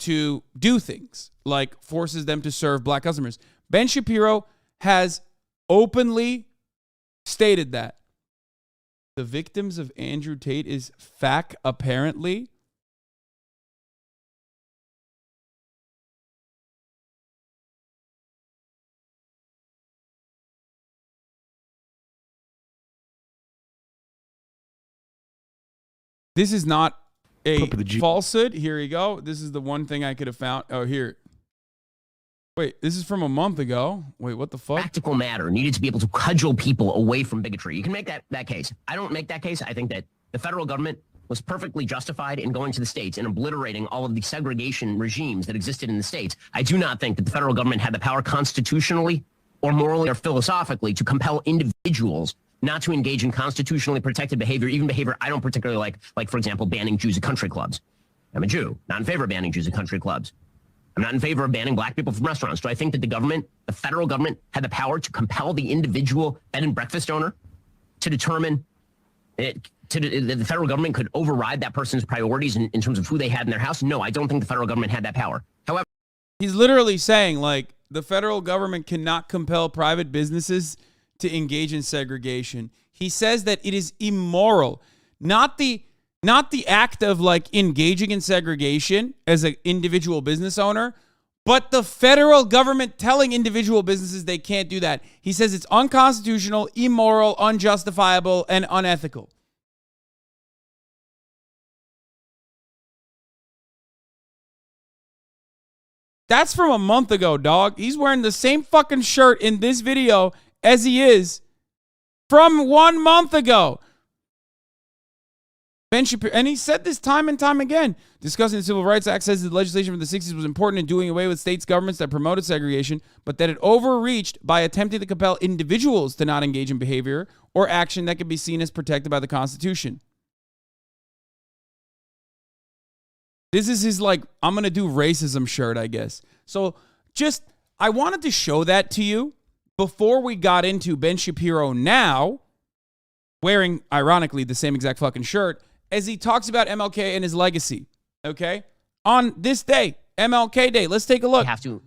to do things, like forces them to serve black customers. Ben Shapiro has openly stated that the victims of Andrew Tate is FAC, apparently. This is not a falsehood. Here you go. This is the one thing I could have found. Oh, here. Wait, this is from a month ago. Wait, what the fuck? Practical matter needed to be able to cudgel people away from bigotry. You can make that case. I don't make that case. I think that the federal government was perfectly justified in going to the states and obliterating all of the segregation regimes that existed in the states. I do not think that the federal government had the power constitutionally or morally or philosophically to compel individuals not to engage in constitutionally protected behavior, even behavior I don't particularly like, for example, banning Jews at country clubs. I'm a Jew, not in favor of banning Jews at country clubs. I'm not in favor of banning black people from restaurants. Do I think that the federal government, had the power to compel the individual bed and breakfast owner to determine the federal government could override that person's priorities in terms of who they had in their house? No, I don't think the federal government had that power. However, he's literally saying, like, the federal government cannot compel private businesses to engage in segregation. He says that it is immoral, not the act of like engaging in segregation as an individual business owner, but the federal government telling individual businesses they can't do that. He says it's unconstitutional, immoral, unjustifiable, and unethical. That's from a month ago, dog. He's wearing the same fucking shirt in this video as he is from 1 month ago. Ben Shapiro, and he said this time and time again, discussing the Civil Rights Act, says that the legislation from the 60s was important in doing away with states' governments that promoted segregation, but that it overreached by attempting to compel individuals to not engage in behavior or action that could be seen as protected by the Constitution. This is his, like, I'm going to do racism shirt, I guess. So just, I wanted to show that to you before we got into Ben Shapiro now wearing, ironically, the same exact fucking shirt as he talks about MLK and his legacy, okay? On this day, MLK Day, let's take a look. We have to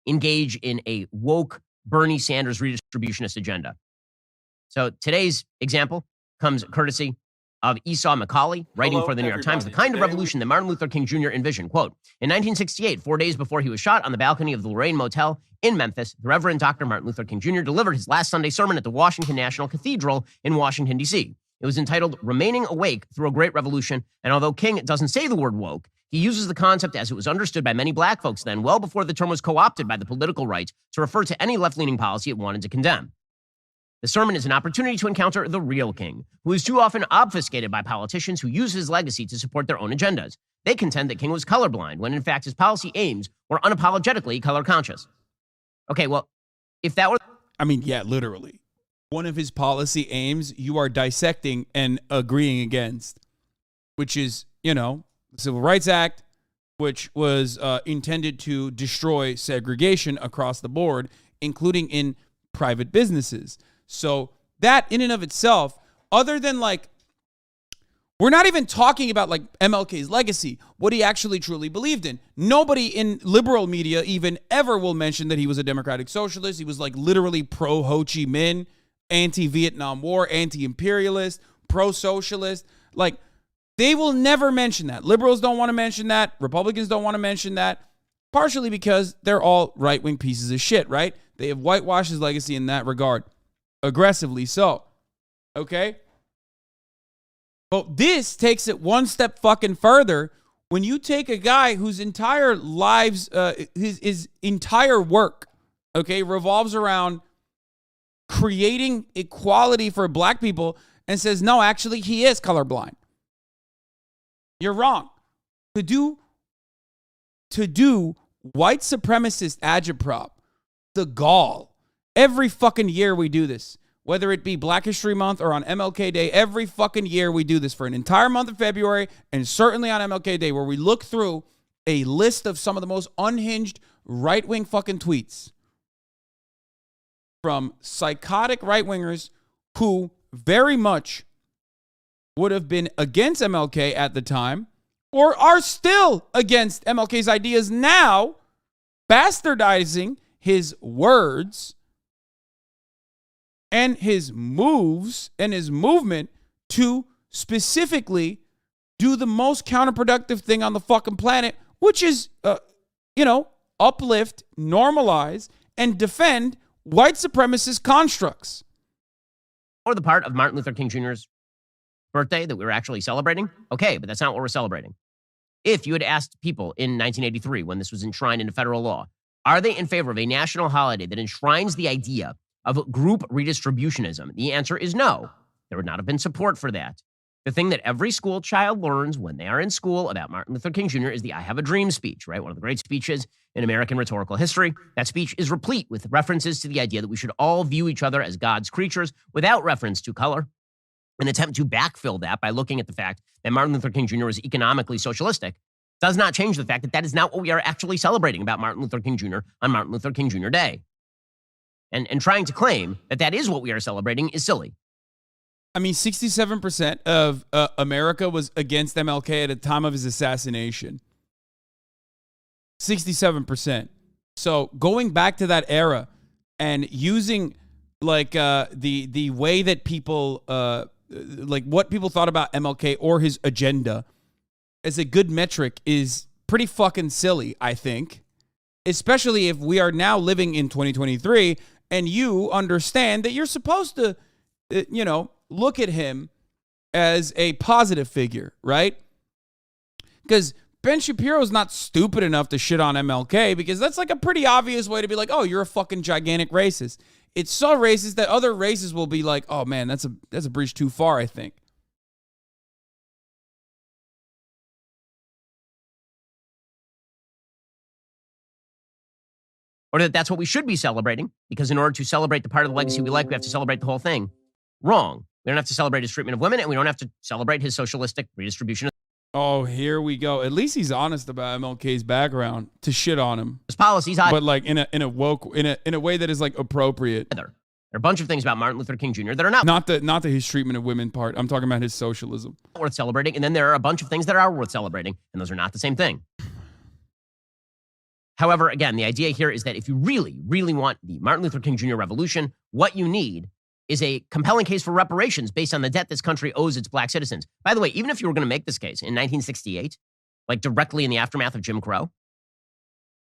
engage in a woke Bernie Sanders redistributionist agenda. So today's example comes courtesy of Esau McCauley, writing for the New York Times, the kind of revolution that Martin Luther King Jr. envisioned. Quote, in 1968, 4 days before he was shot on the balcony of the Lorraine Motel in Memphis, the Reverend Dr. Martin Luther King Jr. delivered his last Sunday sermon at the Washington National Cathedral in Washington, D.C. It was entitled Remaining Awake Through a Great Revolution, and although King doesn't say the word woke, he uses the concept as it was understood by many black folks then, well before the term was co-opted by the political right to refer to any left-leaning policy it wanted to condemn. The sermon is an opportunity to encounter the real King, who is too often obfuscated by politicians who use his legacy to support their own agendas. They contend that King was colorblind, when in fact his policy aims were unapologetically color conscious. Okay, well, if that were... I mean, yeah, literally. One of his policy aims you are dissecting and agreeing against, which is, you know, the Civil Rights Act, which was intended to destroy segregation across the board, including in private businesses. So that in and of itself, other than like, we're not even talking about like MLK's legacy, what he actually truly believed in. Nobody in liberal media even ever will mention that he was a democratic socialist. He was like literally pro-Ho Chi Minh, anti-Vietnam War, anti-imperialist, pro-socialist. Like, they will never mention that. Liberals don't want to mention that. Republicans don't want to mention that. Partially because they're all right-wing pieces of shit, right? They have whitewashed his legacy in that regard. Aggressively so. Okay? But this takes it one step fucking further when you take a guy whose entire lives, his entire work, okay, revolves around creating equality for black people and says, no, actually, he is colorblind. You're wrong. To do white supremacist agitprop, the gall. Every fucking year we do this, whether it be Black History Month or on MLK Day, every fucking year we do this for an entire month of February and certainly on MLK Day, where we look through a list of some of the most unhinged right-wing fucking tweets from psychotic right-wingers who very much would have been against MLK at the time, or are still against MLK's ideas now, bastardizing his words and his moves and his movement to specifically do the most counterproductive thing on the fucking planet, which is, uplift, normalize, and defend white supremacist constructs. Or the part of Martin Luther King Jr.'s birthday that we were actually celebrating? Okay, but that's not what we're celebrating. If you had asked people in 1983, when this was enshrined into federal law, are they in favor of a national holiday that enshrines the idea of group redistributionism? The answer is no. There would not have been support for that. The thing that every school child learns when they are in school about Martin Luther King Jr. is the I Have a Dream speech, right? One of the great speeches in American rhetorical history. That speech is replete with references to the idea that we should all view each other as God's creatures without reference to color. An attempt to backfill that by looking at the fact that Martin Luther King Jr. was economically socialistic does not change the fact that that is not what we are actually celebrating about Martin Luther King Jr. on Martin Luther King Jr. Day. And trying to claim that that is what we are celebrating is silly. I mean, 67% of America was against MLK at the time of his assassination. 67%. So going back to that era and using like the way that people like what people thought about MLK or his agenda as a good metric is pretty fucking silly, I think. Especially if we are now living in 2023 and you understand that you're supposed to, look at him as a positive figure, right? Because Ben Shapiro's not stupid enough to shit on MLK because that's like a pretty obvious way to be like, oh, you're a fucking gigantic racist. It's so racist that other races will be like, oh man, that's a bridge too far, I think. Or that that's what we should be celebrating, because in order to celebrate the part of the legacy we like, we have to celebrate the whole thing. Wrong. We don't have to celebrate his treatment of women, and we don't have to celebrate his socialistic redistribution. Oh, here we go. At least he's honest about MLK's background to shit on him. His policies, but like in a way that is like appropriate. There are a bunch of things about Martin Luther King Jr. that are not the his treatment of women part. I'm talking about his socialism. Worth celebrating, and then there are a bunch of things that are worth celebrating, and those are not the same thing. However, again, the idea here is that if you really, really want the Martin Luther King Jr. revolution, what you need is a compelling case for reparations based on the debt this country owes its black citizens. By the way, even if you were going to make this case in 1968, like directly in the aftermath of Jim Crow,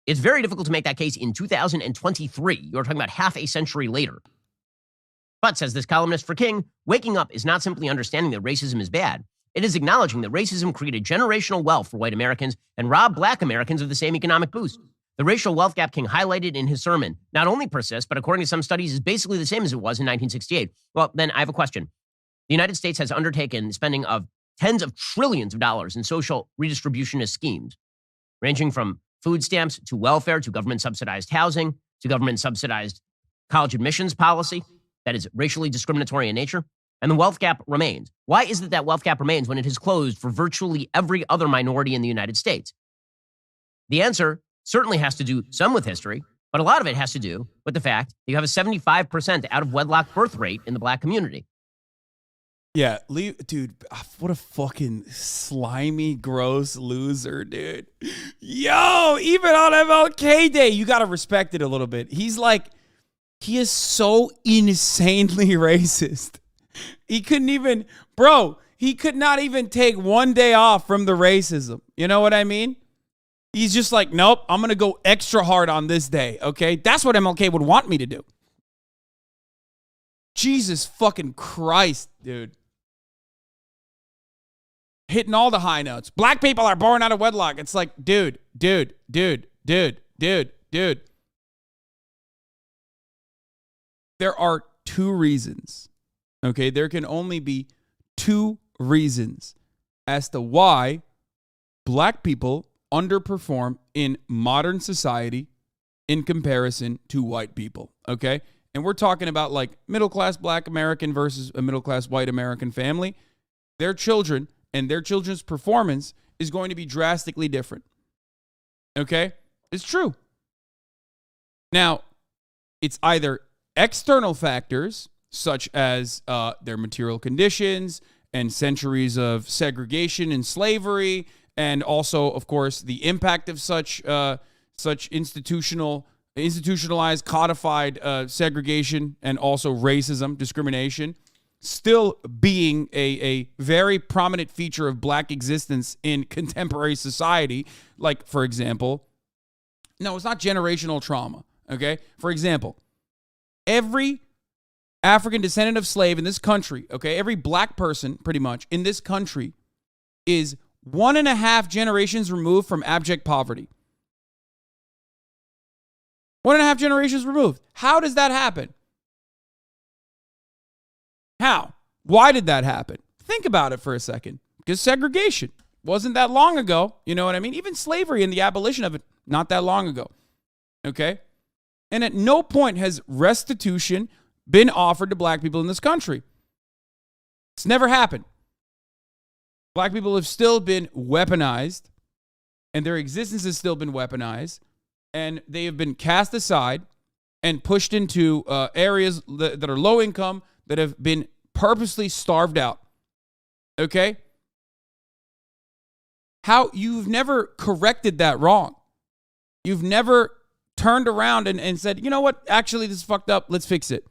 it's very difficult to make that case in 2023. You're talking about half a century later. But, says this columnist for King, waking up is not simply understanding that racism is bad. It is acknowledging that racism created generational wealth for white Americans and robbed black Americans of the same economic boost. The racial wealth gap King highlighted in his sermon not only persists, but according to some studies, is basically the same as it was in 1968. Well, then I have a question. The United States has undertaken spending of tens of trillions of dollars in social redistributionist schemes, ranging from food stamps to welfare to government-subsidized housing to government-subsidized college admissions policy that is racially discriminatory in nature. And the wealth gap remains. Why is it that wealth gap remains when it has closed for virtually every other minority in the United States? The answer certainly has to do some with history, but a lot of it has to do with the fact that you have a 75% out-of-wedlock birth rate in the black community. Yeah, dude, what a fucking slimy, gross loser, dude. Yo, even on MLK Day, you got to respect it a little bit. He is so insanely racist. He could not even take one day off from the racism. You know what I mean? He's just like, nope, I'm going to go extra hard on this day, okay? That's what MLK would want me to do. Jesus fucking Christ, dude. Hitting all the high notes. Black people are born out of wedlock. It's like, dude. There are two reasons, okay? There can only be two reasons as to why black people underperform in modern society in comparison to white people, okay? And we're talking about like middle-class black American versus a middle-class white American family. Their children and their children's performance is going to be drastically different, okay? It's true. Now, it's either external factors such as their material conditions and centuries of segregation and slavery and also, of course, the impact of such institutionalized, codified segregation and also racism, discrimination, still being a very prominent feature of black existence in contemporary society. Like, for example, no, it's not generational trauma, okay? For example, every African descendant of slave in this country, okay, every black person pretty much in this country is 1.5 generations removed from abject poverty. 1.5 generations removed. How does that happen? How? Why did that happen? Think about it for a second. Because segregation wasn't that long ago. You know what I mean? Even slavery and the abolition of it, not that long ago. Okay? And at no point has restitution been offered to black people in this country. It's never happened. Black people have still been weaponized, and their existence has still been weaponized, and they have been cast aside and pushed into areas that are low income, that have been purposely starved out. Okay? How you've never corrected that wrong. You've never turned around and said, you know what? Actually, this is fucked up. Let's fix it.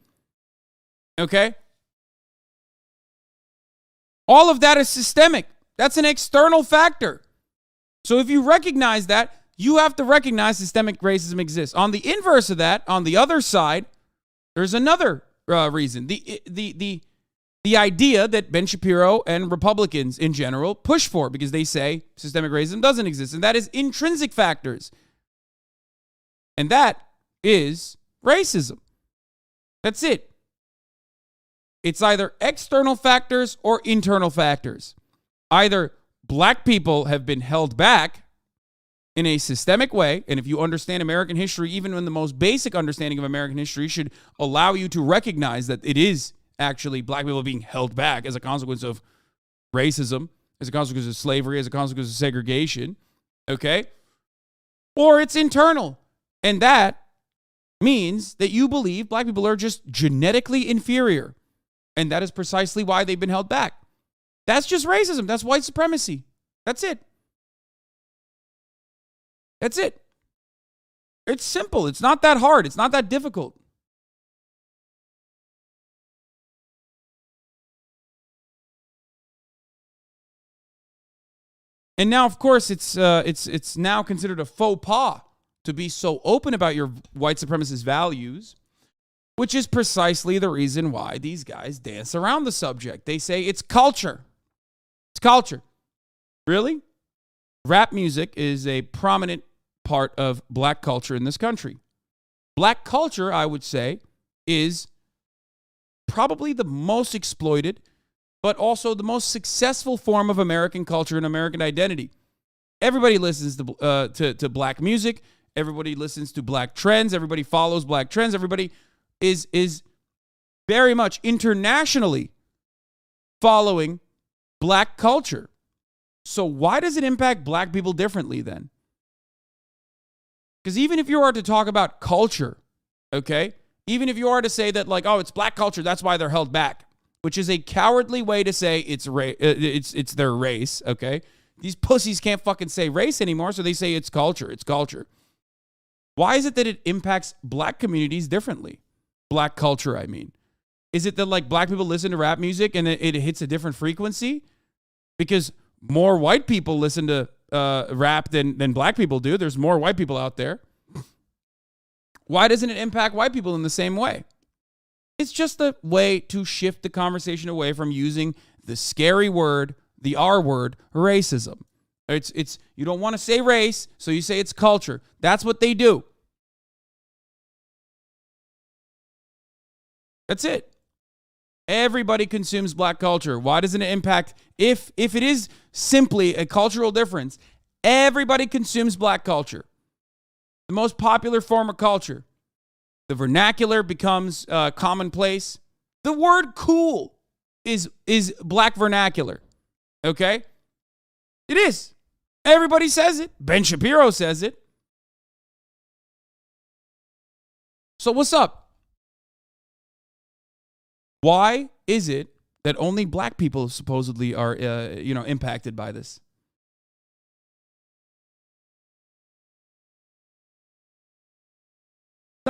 Okay? All of that is systemic. That's an external factor. So if you recognize that, you have to recognize systemic racism exists. On the inverse of that, on the other side, there's another reason. The idea that Ben Shapiro and Republicans in general push for, because they say systemic racism doesn't exist, and that is intrinsic factors. And that is racism. That's it. It's either external factors or internal factors. Either black people have been held back in a systemic way, and if you understand American history, even when the most basic understanding of American history should allow you to recognize that it is actually black people being held back as a consequence of racism, as a consequence of slavery, as a consequence of segregation, okay? Or it's internal, and that means that you believe black people are just genetically inferior, and that is precisely why they've been held back. That's just racism. That's white supremacy. That's it. That's it. It's simple. It's not that hard. It's not that difficult. And now, of course, it's now considered a faux pas to be so open about your white supremacist values, which is precisely the reason why these guys dance around the subject. They say it's culture. It's culture. Really? Rap music is a prominent part of black culture in this country. Black culture, I would say, is probably the most exploited, but also the most successful form of American culture and American identity. Everybody listens to black music. Everybody listens to black trends. Everybody follows black trends. Everybody is very much internationally following black culture. So why does it impact black people differently then? Because even if you are to talk about culture, okay, even if you are to say that, like, oh, it's black culture, that's why they're held back, which is a cowardly way to say it's their race, okay? These pussies can't fucking say race anymore, so they say it's culture. It's culture. Why is it that it impacts black communities differently? Black culture, I mean. Is it that, like, black people listen to rap music and it hits a different frequency? Because more white people listen to rap than black people do. There's more white people out there. Why doesn't it impact white people in the same way? It's just a way to shift the conversation away from using the scary word, the R word, racism. It's you don't want to say race, so you say it's culture. That's what they do. That's it. Everybody consumes black culture. Why doesn't it impact? If it is simply a cultural difference, everybody consumes black culture. The most popular form of culture. The vernacular becomes commonplace. The word cool is black vernacular. Okay? It is. Everybody says it. Ben Shapiro says it. So what's up? Why is it that only black people supposedly are, impacted by this?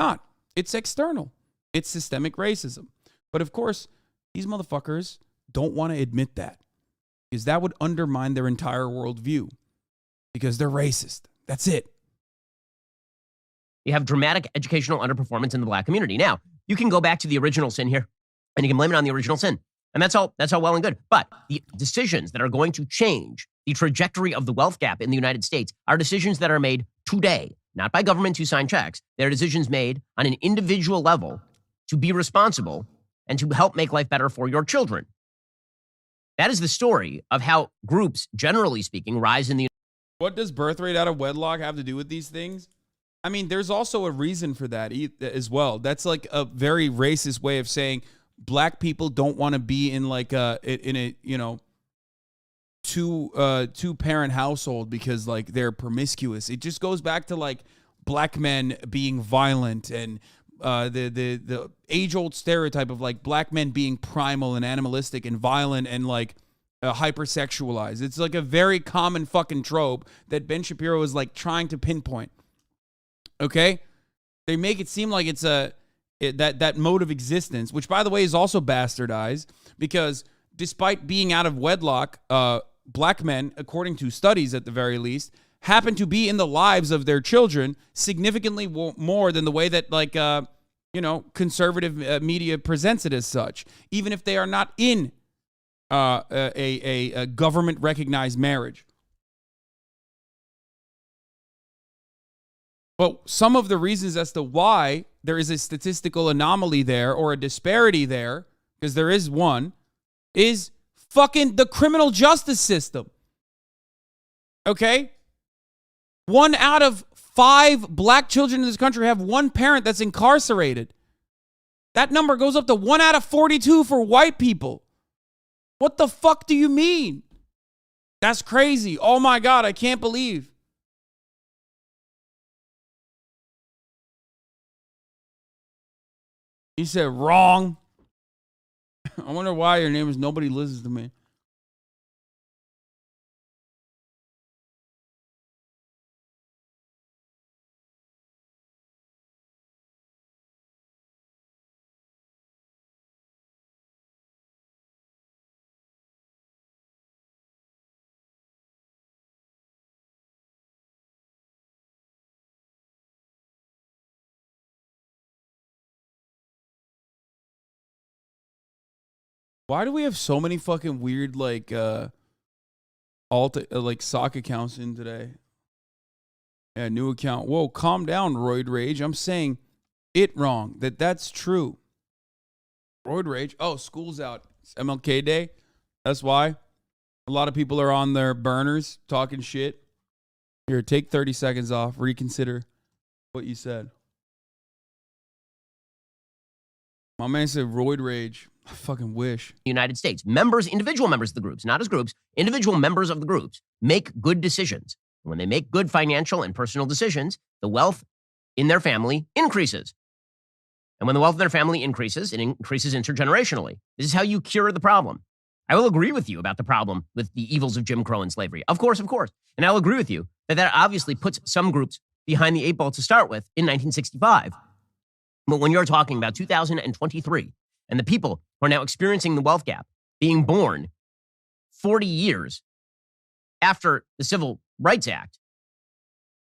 not. It's external. It's systemic racism. But of course, these motherfuckers don't want to admit that because that would undermine their entire worldview because they're racist. That's it. You have dramatic educational underperformance in the black community. Now, you can go back to the original sin here, and you can blame it on the original sin. And that's all well and good. But the decisions that are going to change the trajectory of the wealth gap in the United States are decisions that are made today, not by governments who sign checks. They're decisions made on an individual level to be responsible and to help make life better for your children. That is the story of how groups, generally speaking, rise in the. What does birth rate out of wedlock have to do with these things? I mean, there's also a reason for that as well. That's like a very racist way of saying black people don't want to be in like a two parent household because like they're promiscuous. It just goes back to like black men being violent and the age old stereotype of like black men being primal and animalistic and violent and like hypersexualized. It's like a very common fucking trope that Ben Shapiro is like trying to pinpoint. Okay, they make it seem like it's that mode of existence, which by the way is also bastardized because despite being out of wedlock, black men, according to studies at the very least, happen to be in the lives of their children significantly more than the way that like conservative media presents it as such, even if they are not in a government recognized marriage. But some of the reasons as to why there is a statistical anomaly there or a disparity there, because there is one, is fucking the criminal justice system. Okay? 1 out of 5 black children in this country have one parent that's incarcerated. That number goes up to 1 out of 42 for white people. What the fuck do you mean? That's crazy. Oh my God, I can't believe. He said, wrong. I wonder why your name is Nobody Listens to Me. Why do we have so many fucking weird like like sock accounts in today? Yeah, new account. Whoa, calm down, Roid Rage. I'm saying it wrong. That's true. Roid Rage. Oh, school's out. It's MLK Day. That's why. A lot of people are on their burners talking shit. Here, take 30 seconds off. Reconsider what you said. My man said Roid Rage. I fucking wish. United States. Individual members of the groups, not as groups, individual members of the groups make good decisions. When they make good financial and personal decisions, the wealth in their family increases. And when the wealth in their family increases, it increases intergenerationally. This is how you cure the problem. I will agree with you about the problem with the evils of Jim Crow and slavery. Of course. And I'll agree with you that obviously puts some groups behind the 8 ball to start with in 1965. But when you're talking about 2023, and the people who are now experiencing the wealth gap being born 40 years after the Civil Rights Act,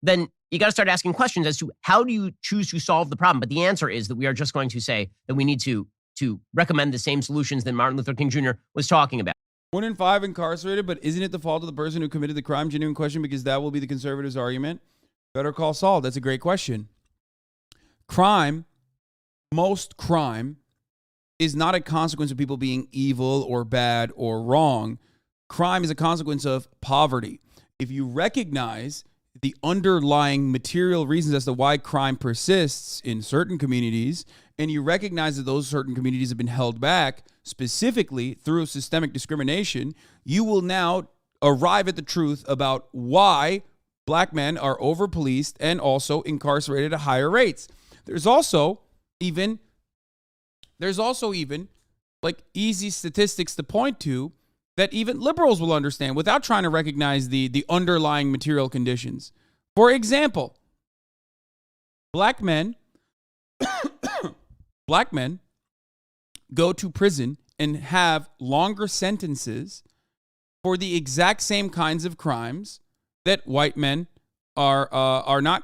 then you got to start asking questions as to how do you choose to solve the problem? But the answer is that we are just going to say that we need to recommend the same solutions that Martin Luther King Jr. was talking about. 1 in 5 incarcerated, but isn't it the fault of the person who committed the crime? Genuine question, because that will be the conservatives' argument. Better call Saul. That's a great question. Most crime is not a consequence of people being evil or bad or wrong. Crime is a consequence of poverty. If you recognize the underlying material reasons as to why crime persists in certain communities, and you recognize that those certain communities have been held back specifically through systemic discrimination, you will now arrive at the truth about why black men are over-policed and also incarcerated at higher rates. There's also even like easy statistics to point to that even liberals will understand without trying to recognize the underlying material conditions. For example, black men black men go to prison and have longer sentences for the exact same kinds of crimes that white men are not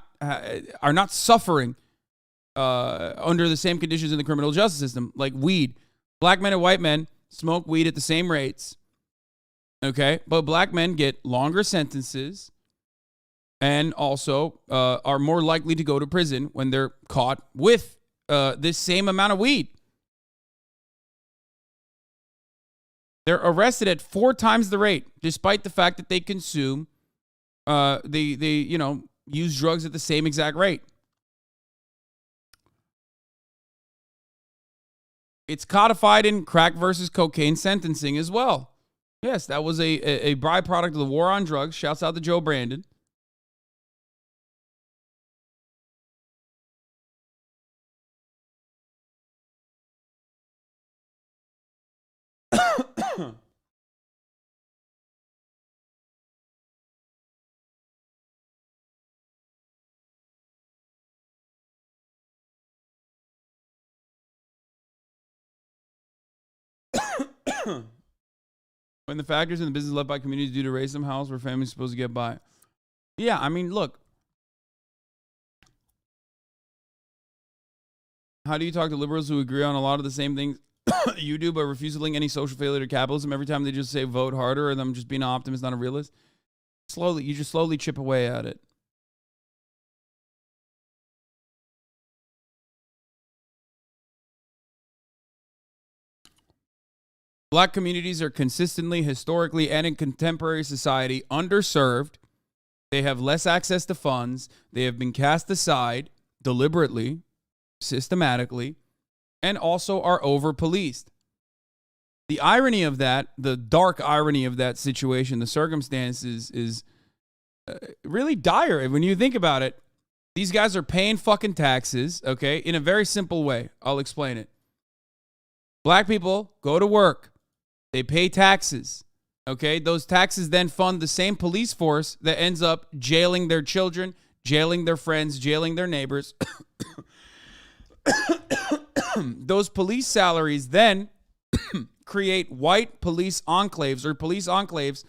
suffering under the same conditions in the criminal justice system, like weed. Black men and white men smoke weed at the same rates. Okay, but black men get longer sentences and also are more likely to go to prison when they're caught with this same amount of weed. They're arrested at 4 times the rate, despite the fact that they consume, they use drugs at the same exact rate. It's codified in crack versus cocaine sentencing as well. Yes, that was a byproduct of the war on drugs. Shouts out to Joe Brandon. When the factors in the business left by communities due to racism, how's where families supposed to get by? Yeah, I mean, look. How do you talk to liberals who agree on a lot of the same things you do, but refuse to link any social failure to capitalism every time they just say vote harder or them just being an optimist, not a realist? You just slowly chip away at it. Black communities are consistently, historically, and in contemporary society underserved. They have less access to funds. They have been cast aside deliberately, systematically, and also are over-policed. The irony of that, the dark irony of that situation, the circumstances is really dire. When you think about it, these guys are paying fucking taxes, okay, in a very simple way. I'll explain it. Black people go to work. They pay taxes, okay? Those taxes then fund the same police force that ends up jailing their children, jailing their friends, jailing their neighbors. Those police salaries then create white police enclaves or police enclaves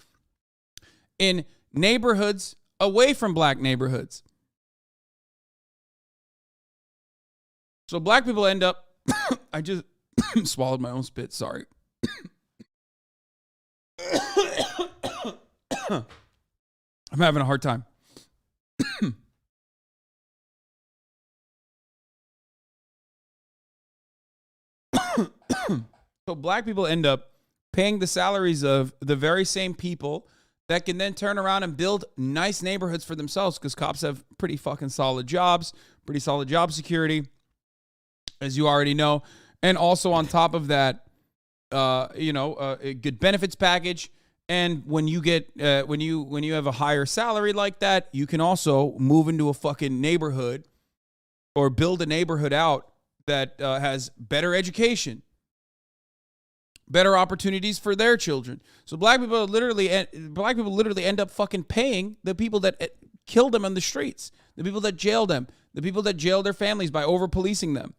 in neighborhoods away from black neighborhoods. So black people end up, I just swallowed my own spit, sorry. I'm having a hard time. So black people end up paying the salaries of the very same people that can then turn around and build nice neighborhoods for themselves because cops have pretty fucking solid jobs, pretty solid job security, as you already know. And also on top of that, a good benefits package. And when you get when you have a higher salary like that, you can also move into a fucking neighborhood or build a neighborhood out that has better education, better opportunities for their children. So black people literally end up fucking paying the people that killed them on the streets, the people that jailed them, the people that jailed their families by over policing them,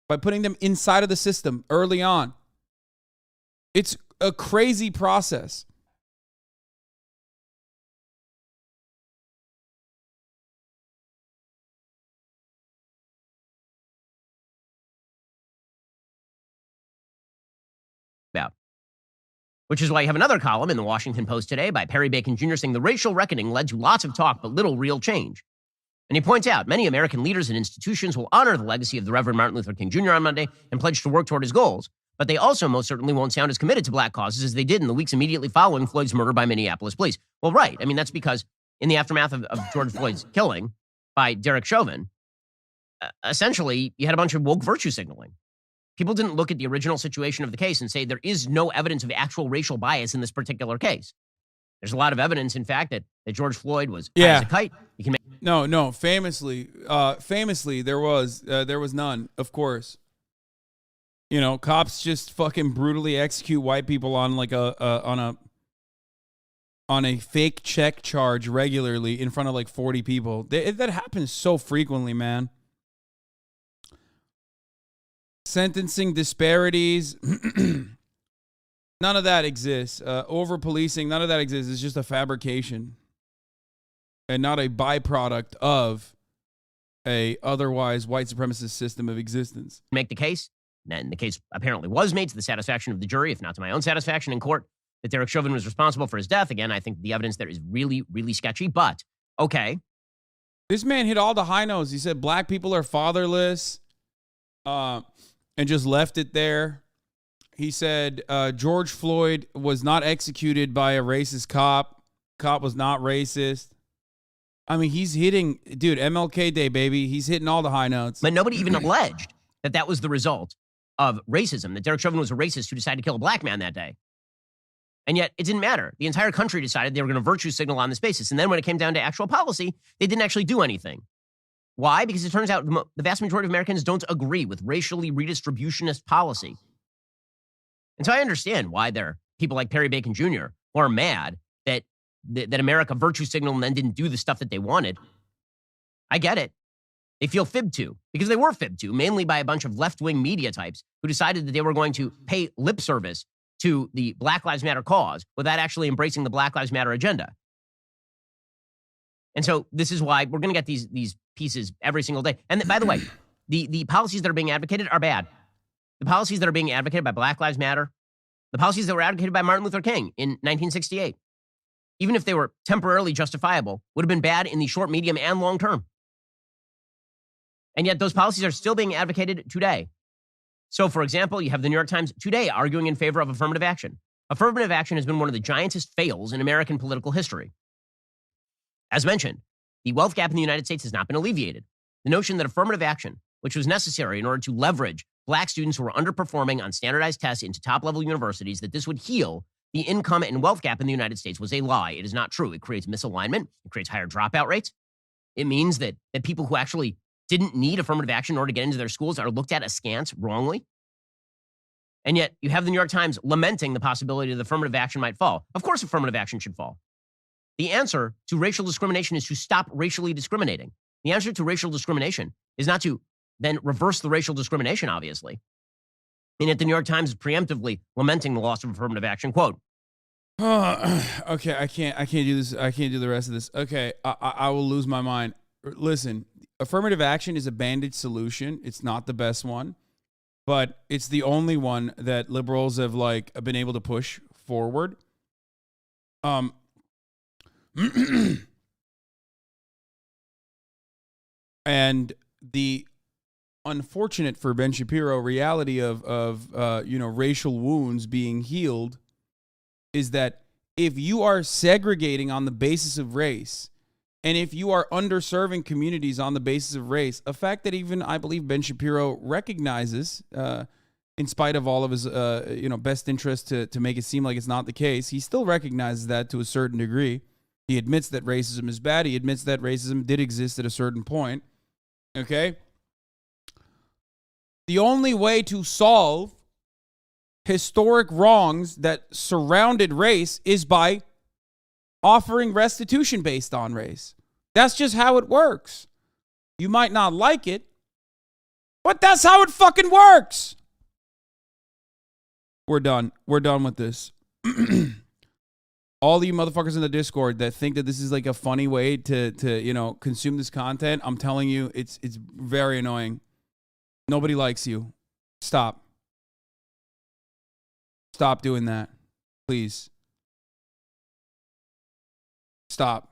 by putting them inside of the system early on. It's a crazy process. About. Which is why you have another column in the Washington Post today by Perry Bacon Jr. saying the racial reckoning led to lots of talk but little real change. And he points out many American leaders and institutions will honor the legacy of the Reverend Martin Luther King Jr. on Monday and pledge to work toward his goals, but they also most certainly won't sound as committed to black causes as they did in the weeks immediately following Floyd's murder by Minneapolis police. Well, right. I mean, that's because in the aftermath of George Floyd's killing by Derek Chauvin, essentially you had a bunch of woke virtue signaling. People didn't look at the original situation of the case and say there is no evidence of actual racial bias in this particular case. There's a lot of evidence, in fact, that George Floyd was high as a kite. You can make No. Famously, there was none. Of course, cops just fucking brutally execute white people on like on a fake check charge regularly in front of like 40 people. That happens so frequently, man. sentencing disparities. None of that exists. Over policing, none of that exists. It's just a fabrication and not a byproduct of a otherwise white supremacist system of existence. Make the case, and the case apparently was made to the satisfaction of the jury, if not to my own satisfaction in court, that Derek Chauvin was responsible for his death. Again, I think the evidence there is really, really sketchy, but okay. This man hit all the high notes. He said black people are fatherless and just left it there. He said George Floyd was not executed by a racist cop. Cop was not racist. I mean, he's hitting, dude, MLK Day, baby. He's hitting all the high notes. But nobody even alleged that that was the result of racism, that Derek Chauvin was a racist who decided to kill a black man that day. And yet it didn't matter. The entire country decided they were going to virtue signal on this basis. And then when it came down to actual policy, they didn't actually do anything. Why? Because it turns out the vast majority of Americans don't agree with racially redistributionist policy. And so I understand why there are people like Perry Bacon Jr. who are mad that America virtue signaled and then didn't do the stuff that they wanted. I get it. They feel fibbed to, because they were fibbed to, mainly by a bunch of left-wing media types who decided that they were going to pay lip service to the Black Lives Matter cause without actually embracing the Black Lives Matter agenda. And so this is why we're going to get these pieces every single day. And by the way, the policies that are being advocated are bad. The policies that are being advocated by Black Lives Matter, the policies that were advocated by Martin Luther King in 1968, even if they were temporarily justifiable, would have been bad in the short, medium, and long term. And yet those policies are still being advocated today. So, for example, you have the New York Times today arguing in favor of affirmative action. Affirmative action has been one of the giantest fails in American political history. As mentioned, the wealth gap in the United States has not been alleviated. The notion that affirmative action, which was necessary in order to leverage black students who were underperforming on standardized tests into top-level universities, that this would heal the income and wealth gap in the United States was a lie. It is not true. It creates misalignment. It creates higher dropout rates. It means that people who actually didn't need affirmative action in order to get into their schools are looked at askance wrongly. And yet you have the New York Times lamenting the possibility that affirmative action might fall. Of course, affirmative action should fall. The answer to racial discrimination is to stop racially discriminating. The answer to racial discrimination is not to then reverse the racial discrimination, obviously. And yet the New York Times is preemptively lamenting the loss of affirmative action. Quote, okay, I can't do this. I can't do the rest of this. Okay, I will lose my mind. Listen, affirmative action is a bandage solution. It's not the best one, but it's the only one that liberals have been able to push forward. And the unfortunate for Ben Shapiro reality of racial wounds being healed is that if you are segregating on the basis of race, and if you are underserving communities on the basis of race, a fact that even I believe Ben Shapiro recognizes, in spite of all of his best interest to make it seem like it's not the case, he still recognizes that to a certain degree. He admits that racism is bad. He admits that racism did exist at a certain point. Okay? The only way to solve historic wrongs that surrounded race is by offering restitution based on race. That's just how it works. You might not like it, but that's how it fucking works. We're done. We're done with this. All of you motherfuckers in the Discord that think that this is like a funny way to consume this content, I'm telling you, it's very annoying. Nobody likes you. Stop. Stop doing that. Please. Stop.